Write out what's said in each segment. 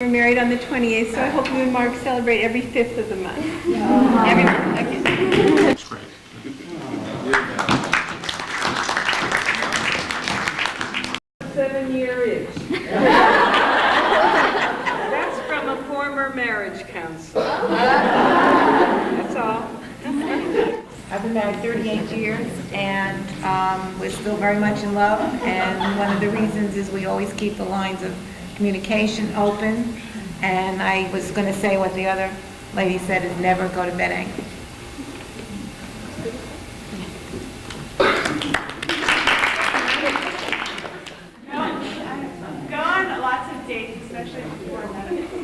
We're married on the 28th, so I hope you and Mark celebrate every 5th of the month. Every month, okay. That's great. 7-year itch. That's from a former marriage counselor. That's all. I've been married 38 years, and we're still very much in love, and one of the reasons is we always keep the lines of communication open, and I was going to say what the other lady said, is never go to bed angry. Go on lots of dates, especially before medical.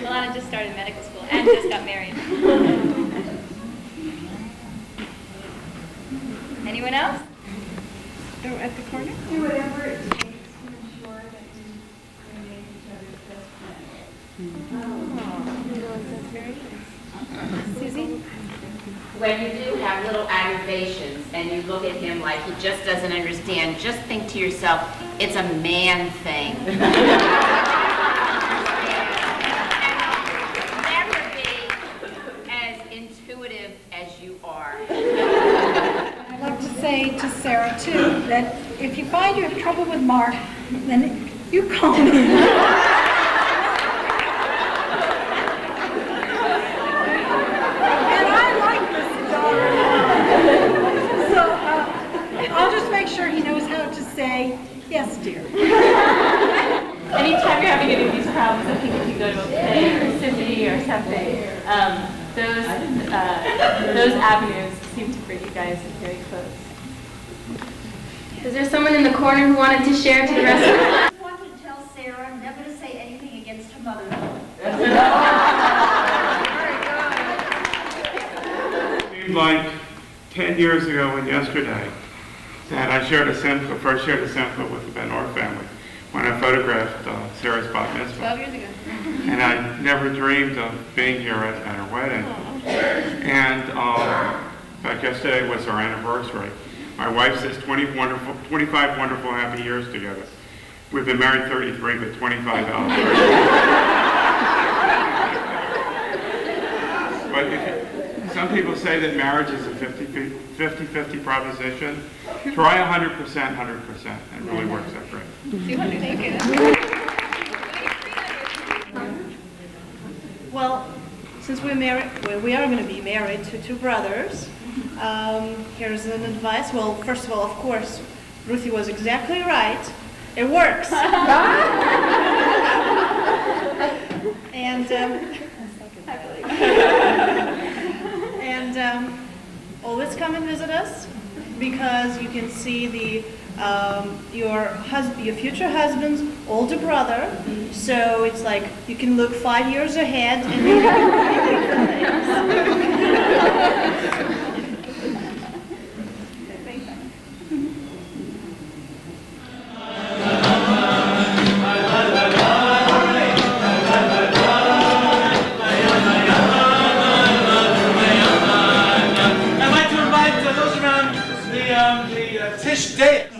Alana just started medical school and just got married. Anyone else? Oh, at the corner? Do whatever it takes to ensure that you remain each other's best friends. Susie? When you do have little aggravations and you look at him like he just doesn't understand, just think to yourself, it's a man thing. Never be as intuitive as you are. I'd like to say to Sarah, too, that if you find you have trouble with Mark, then you call me. I'll just make sure he knows how to say, yes, dear. Anytime you're having any of these problems, I think if you go to a play or a symphony or something, those avenues seem to bring you guys very close. Is there someone in the corner who wanted to share to the rest of us? I just want to tell Sarah never to say anything against her mother. Seemed like 10 years ago and yesterday that I first shared a sample with the Benor family when I photographed Sarah's bat mitzvah. 12 years ago. And I never dreamed of being here at her wedding. And in fact, yesterday was our anniversary. My wife says 25 wonderful happy years together. We've been married 33, but 25 out. But some people say that marriage is a 50-50 proposition. Try 100%, 100%. It really works out great. 200, thank you. Well, since we are going to be married to two brothers, here's an advice. Well, first of all, of course, Ruthie was exactly right. It works. And always come and visit us, because you can see your future husband's older brother. So it's like you can look 5 years ahead and you can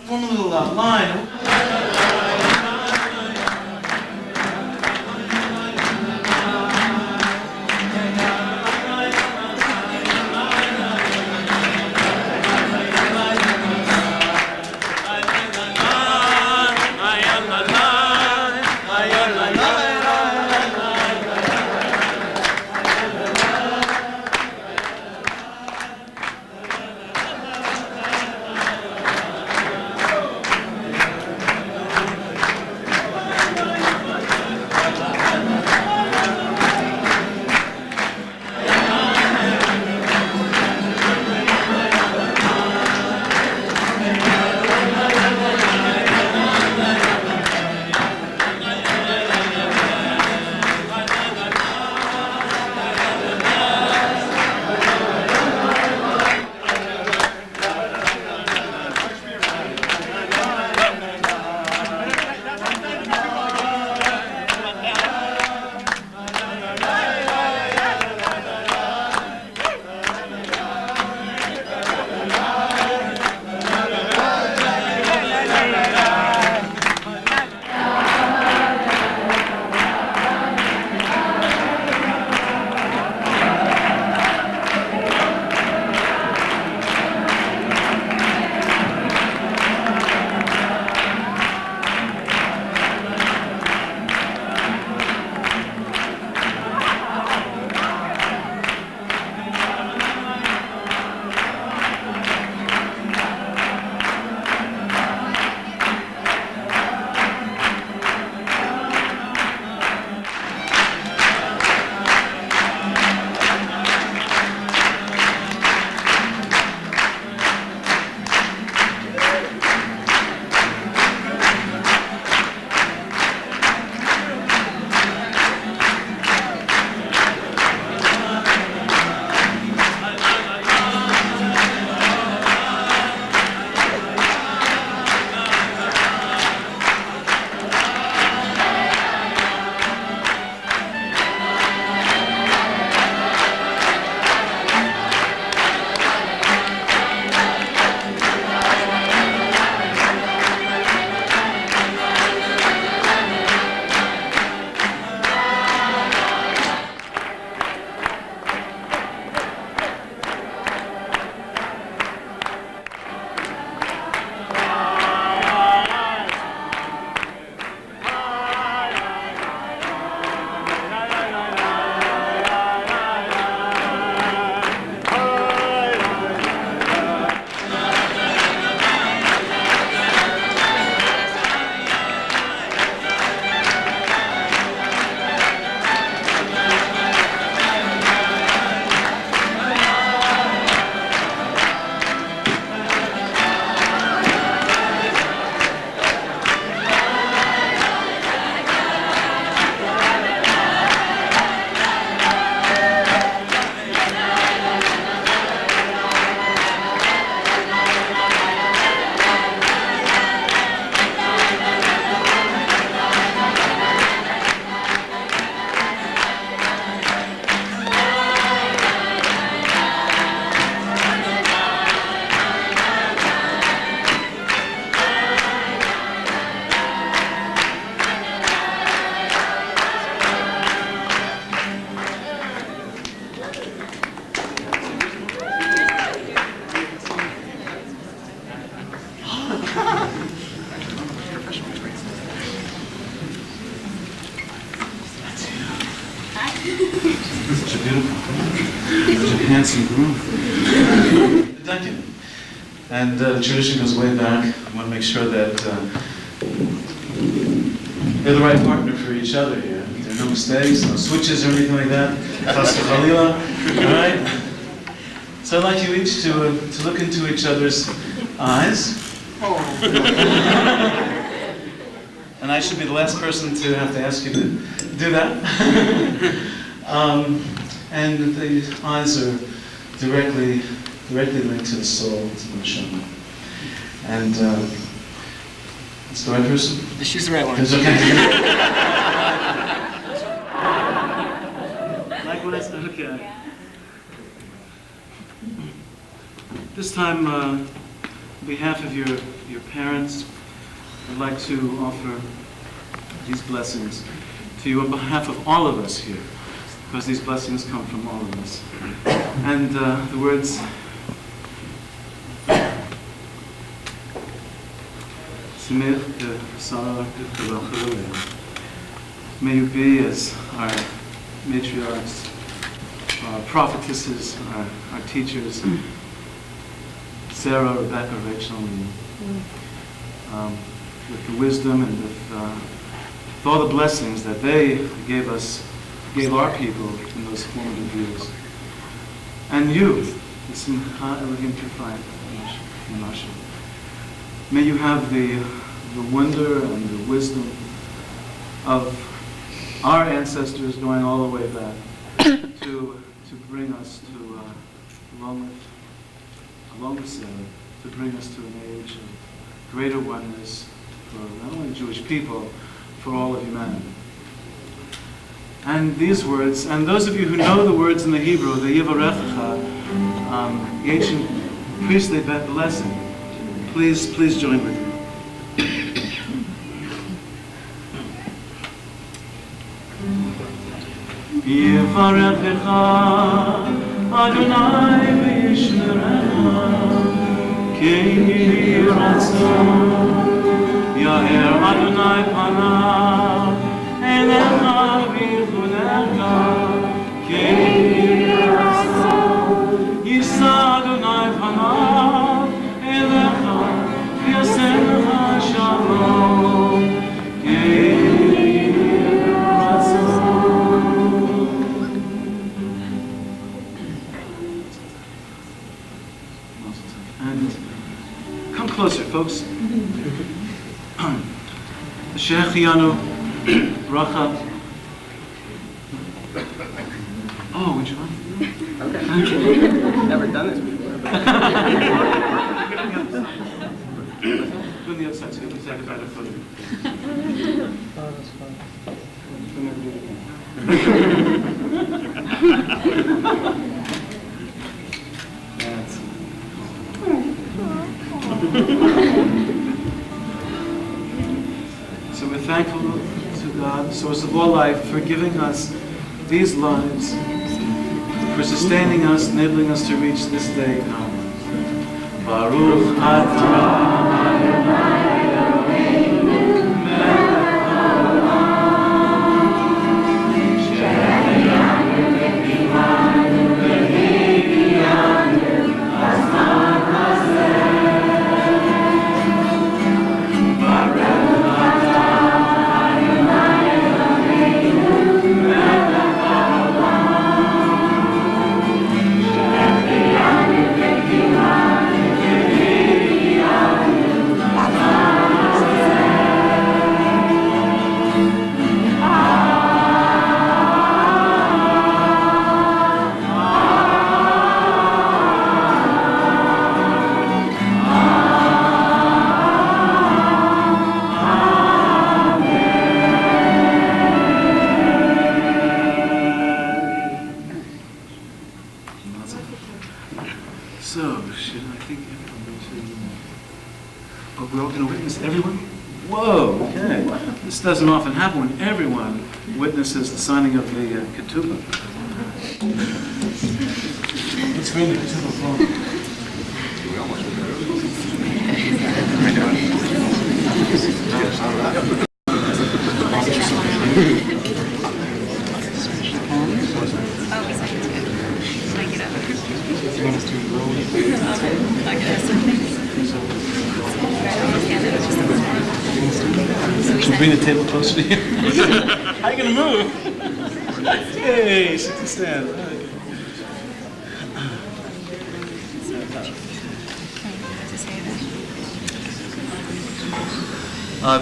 One little line. handsome groom. Thank you. And the tradition goes way back. I want to make sure that they're the right partner for each other here. There are no mistakes, no switches or anything like that. Chas v'chalila, all right? So I'd like you each to look into each other's eyes. And I should be the last person to have to ask you to do that. And the eyes are directly linked to the soul, to the neshama. And it's the right person? She's the right one. It's okay. Likewise, okay. This time, on behalf of your parents, I'd like to offer these blessings to you on behalf of all of us here, because these blessings come from all of us. And the words, may you be as our matriarchs, our prophetesses, our teachers, Sarah, Rebecca, Rachel, and with the wisdom and with all the blessings that they gave our people in those formative years. And you, the Simcha Elohim Tufayim, may you have the wonder and the wisdom of our ancestors going all the way back to bring us to, along with Sarah, to bring us to an age of greater oneness for not only the Jewish people, for all of humanity. And these words, and those of you who know the words in the Hebrew, the Yivarechecha, the ancient priestly blessing, please join with me. Yivarechecha Adonai v'yishmerecha ki ratzon Yaher Adonai panav elecha v'yichunecha ki ratzon Yisa Adonai panav elecha v'yasecha shalom ki closer, folks. Shechianu, bracha. Oh, would you mind? Okay. Never done this before. Go on the other side, so you can take a better photo. So we're thankful to God, the source of all life, for giving us these lives, for sustaining us, enabling us to reach this day now. Baruch atah doesn't often happen when everyone witnesses the signing of the ketubah. Let's bring the ketubah forward. Oh, we signed it. Should I get up? Can you bring the table closer to you? How you gonna move? Hey, sit and stand.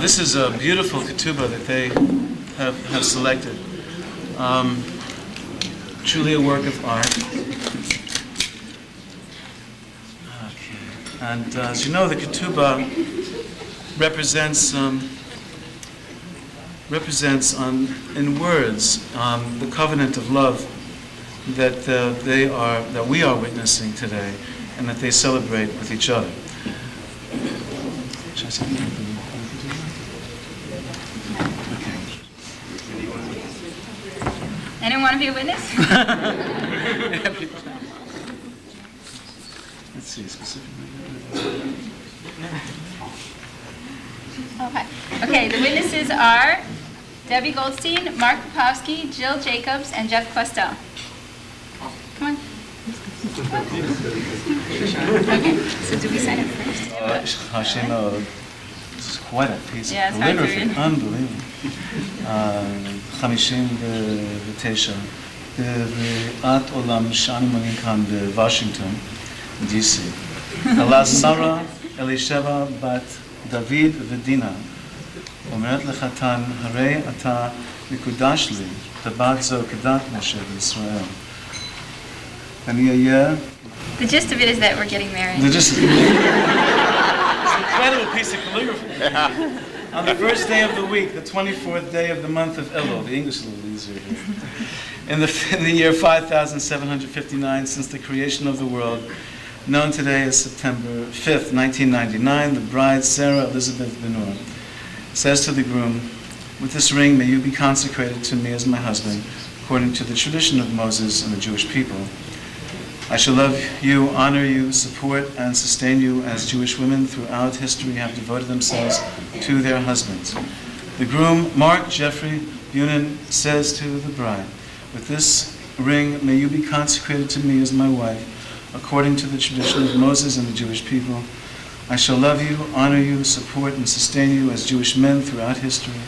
This is a beautiful ketubah that they have selected. Truly a work of art. Okay. And as you know, the ketubah represents in words the covenant of love that we are witnessing today, and that they celebrate with each other. Should I say anything? Anyone want to be a witness? Let's see, specifically. Okay. Okay, the witnesses are Debbie Goldstein, Mark Popovsky, Jill Jacobs, and Jeff Questel. Come on. Okay, so do we sign it first? Hashima, this is quite a piece of Yeah, it's hard to calligraphy. read. Unbelievable. 59 בריאת עולם שאנו מונים כאן בוושינגטון, DC. אלה שרה אלישבע בת דוד ודינה, אומרת לחתן, הרי אתה מקודש לי, טבעת זו כדת משה בישראל. אני אהיה... The gist of it is that we're getting married. It's an incredible piece of calligraphy. On the first day of the week, the 24th day of the month of Elul, the English is a little easier here, in the year 5759, since the creation of the world, known today as September 5th, 1999, the bride, Sarah Elizabeth Benor, says to the groom, with this ring may you be consecrated to me as my husband, according to the tradition of Moses and the Jewish people. I shall love you, honor you, support, and sustain you as Jewish women throughout history have devoted themselves to their husbands. The groom, Mark Jeffrey Bunin, says to the bride, with this ring may you be consecrated to me as my wife, according to the tradition of Moses and the Jewish people. I shall love you, honor you, support, and sustain you as Jewish men throughout history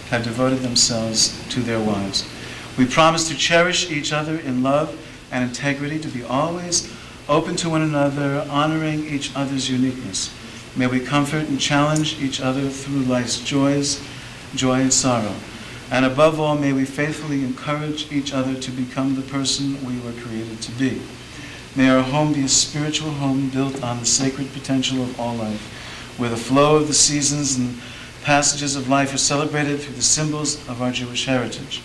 have devoted themselves to their wives. We promise to cherish each other in love and integrity, to be always open to one another, honoring each other's uniqueness. May we comfort and challenge each other through life's joy and sorrow. And above all, may we faithfully encourage each other to become the person we were created to be. May our home be a spiritual home built on the sacred potential of all life, where the flow of the seasons and passages of life are celebrated through the symbols of our Jewish heritage.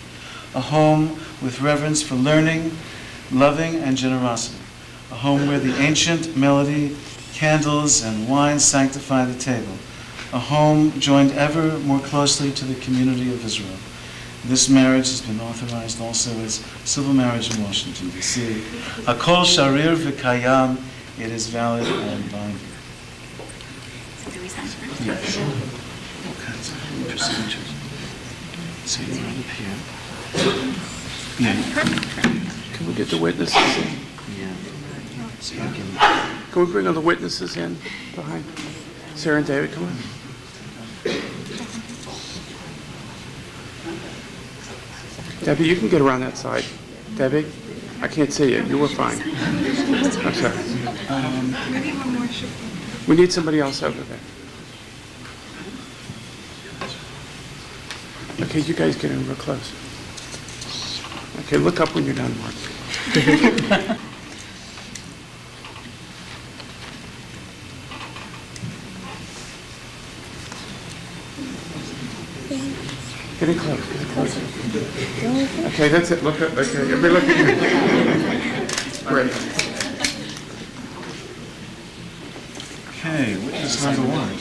A home with reverence for learning, loving, and generosity. A home where the ancient melody, candles, and wine sanctify the table. A home joined ever more closely to the community of Israel. This marriage has been authorized also as civil marriage in Washington, D.C. Hakol sharir v'kayam, it is valid and binding. So do we sign first? Yes. All kinds of procedures. So you're right up here. Yeah. Can we get the witnesses in? Yeah. So you can... Can we bring all the witnesses in behind? Sarah and David, come on. Debbie, you can get around that side. Debbie, I can't see you. You were fine. I'm sorry. We need somebody else over there. Okay, you guys get in real close. Okay, look up when you're done, Mark. Get in close, get in close. Okay, that's it. Look up. Okay, everybody look at you. Great. Okay, witness number one.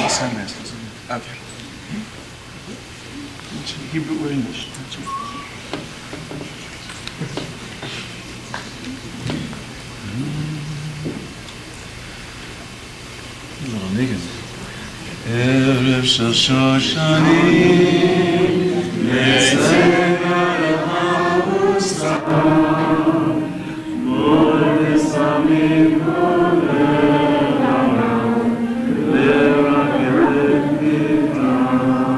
Sign masters. Okay. Hebrew or English? That's right. Little niggas. Erev shel Shoshanim, Netzena le'havusam, Modesamim koleram, Le'rakelet nivram.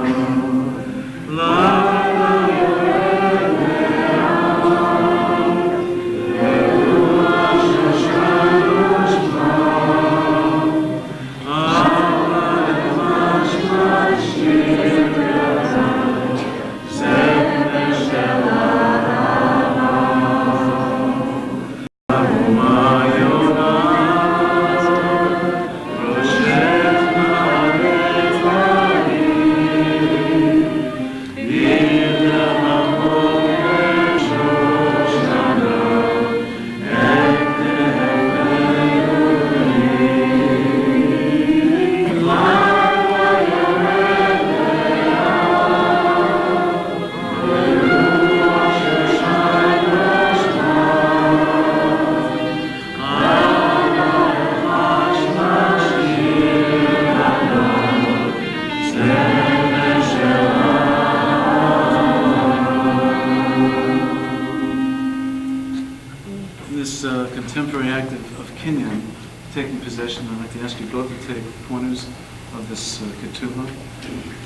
taking possession, I'd like to ask you both to take corners of this ketubah.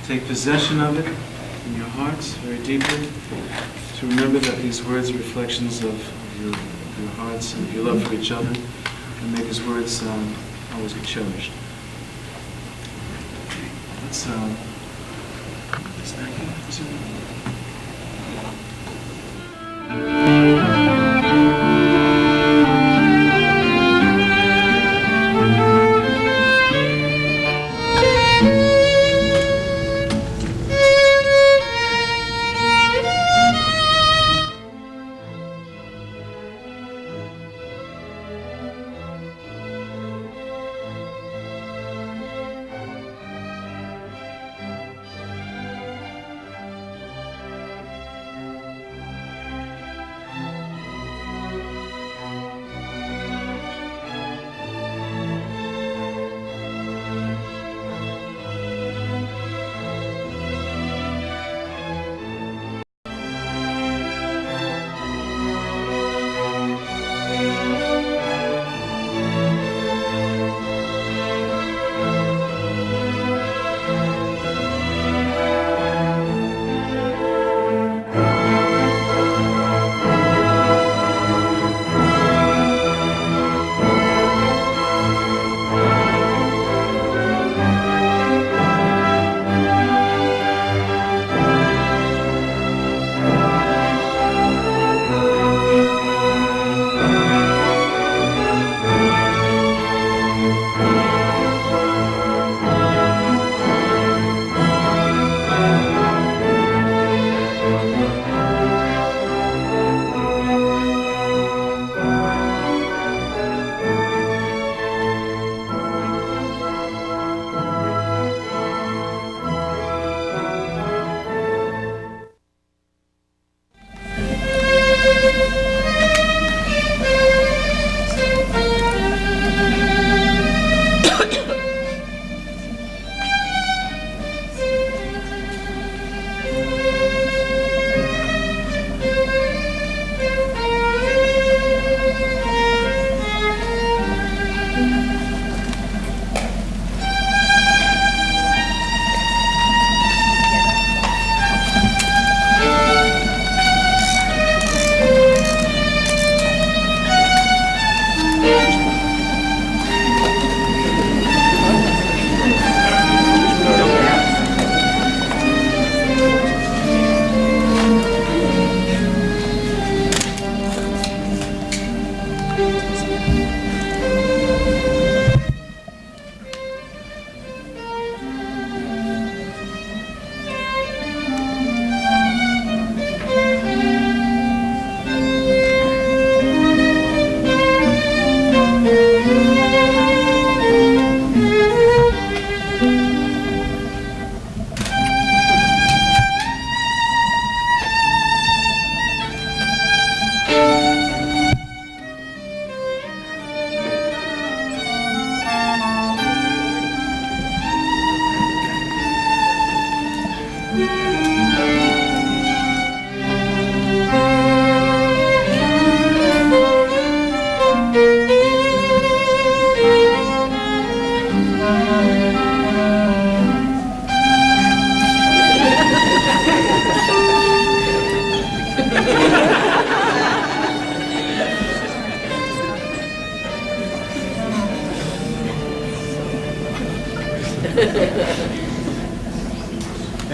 Take possession of it in your hearts very deeply, to remember that these words are reflections of your hearts and your love for each other, and make his words always be cherished. Let's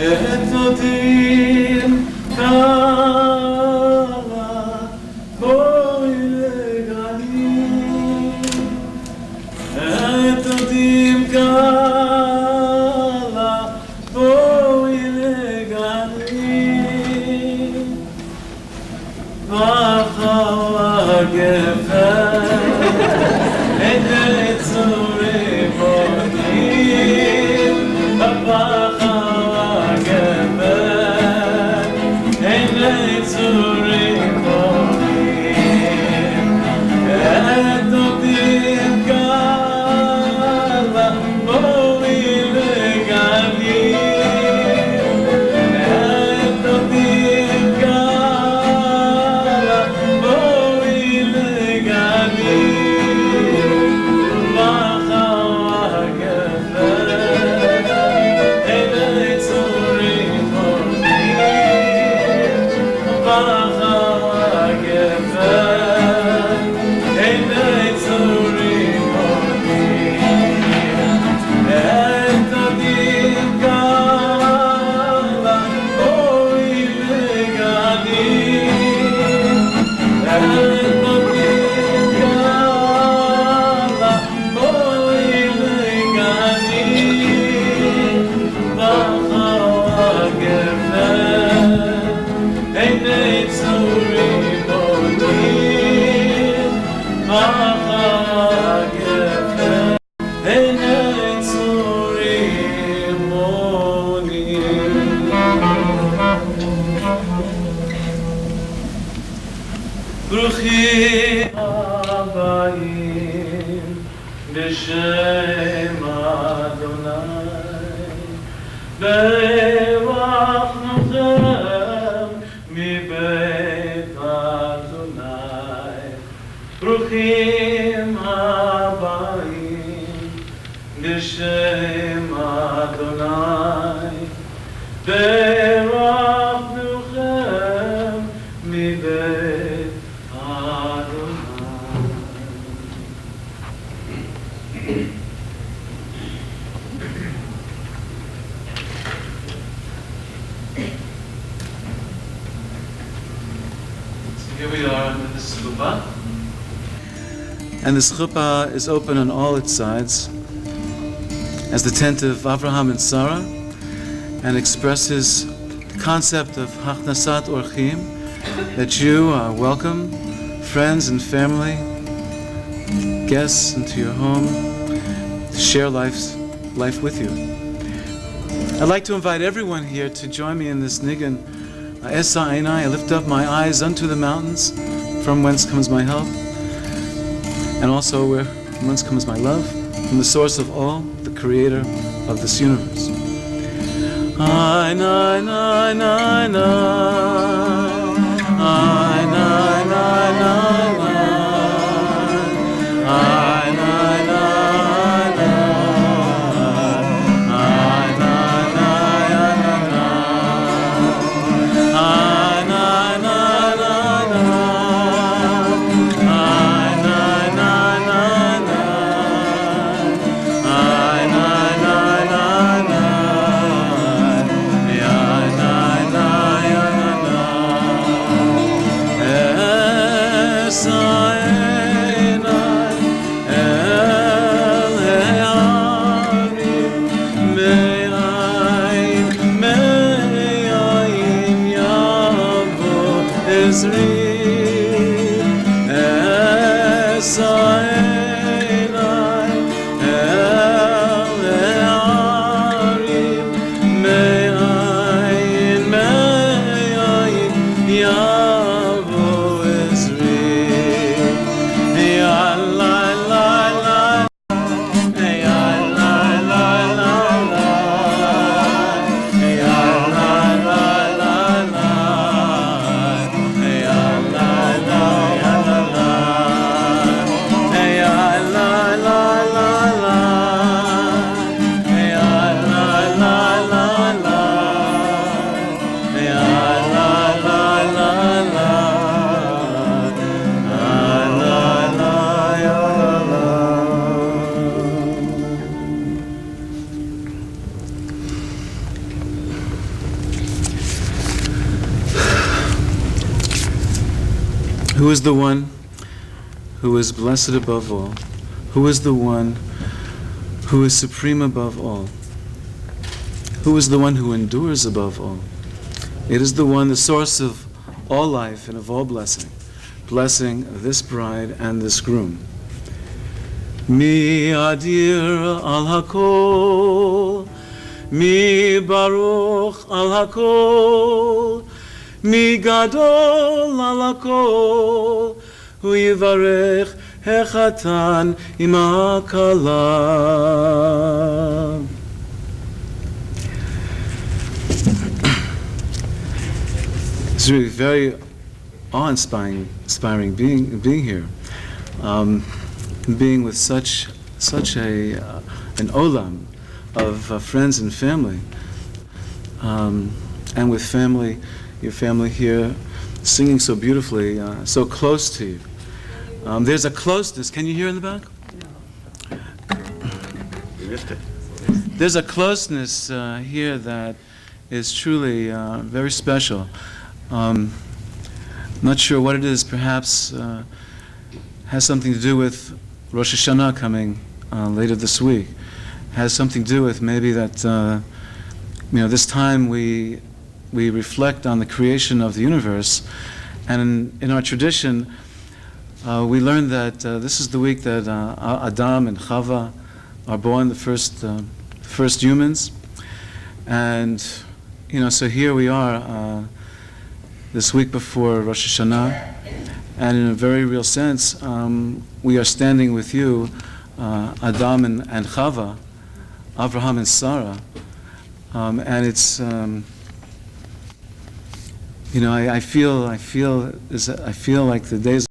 Etotim kala koile galim. Etotim kala koile galim. Vachawa gefer etzore bonim. Vachawa gefer etzore בירכנוכם מבית אדוני. ברוכים הבאים בשם אדוני. בירכנוכם מבית אדוני. Here we are under this chuppah. And this chuppah is open on all its sides as the tent of Abraham and Sarah, and expresses the concept of Hachnasat Orchim, that you are welcome, friends and family, guests into your home, to share life with you. I'd like to invite everyone here to join me in this nigun. Esa Einai, I lift up my eyes unto the mountains, from whence comes my help, and also from whence comes my love, from the source of all, the creator of this universe. I, nai, nai, nai, nai. I, nai, nai, nai, nai. I, nai, nai, nai. I, nai, nai, nai. I, nai, nai, nai, nai. I, nai, nai, nai, nai. I, nai, nai, nai, nai. Who is the one who is blessed above all? Who is the one who is supreme above all? Who is the one who endures above all? It is the one, the source of all life and of all blessing, blessing this bride and this groom. Mi adir al hakol, mi baruch al hakol, mi gadol al hakol, hu yivarech hechatan im hakala. It's really very awe-inspiring being here, being with such an olam of friends and family, and with family, your family here, singing so beautifully, so close to you. There's a closeness. Can you hear in the back? You missed it. There's a closeness here that is truly very special. Not sure what it is. Perhaps has something to do with Rosh Hashanah coming later this week. Has something to do with maybe that this time we reflect on the creation of the universe, and in our tradition we learn that this is the week that Adam and Chava are born, the first humans, and so here we are. This week before Rosh Hashanah, and in a very real sense, we are standing with you, Adam and Chava, Abraham and Sarah, And it's, you know, I feel like the days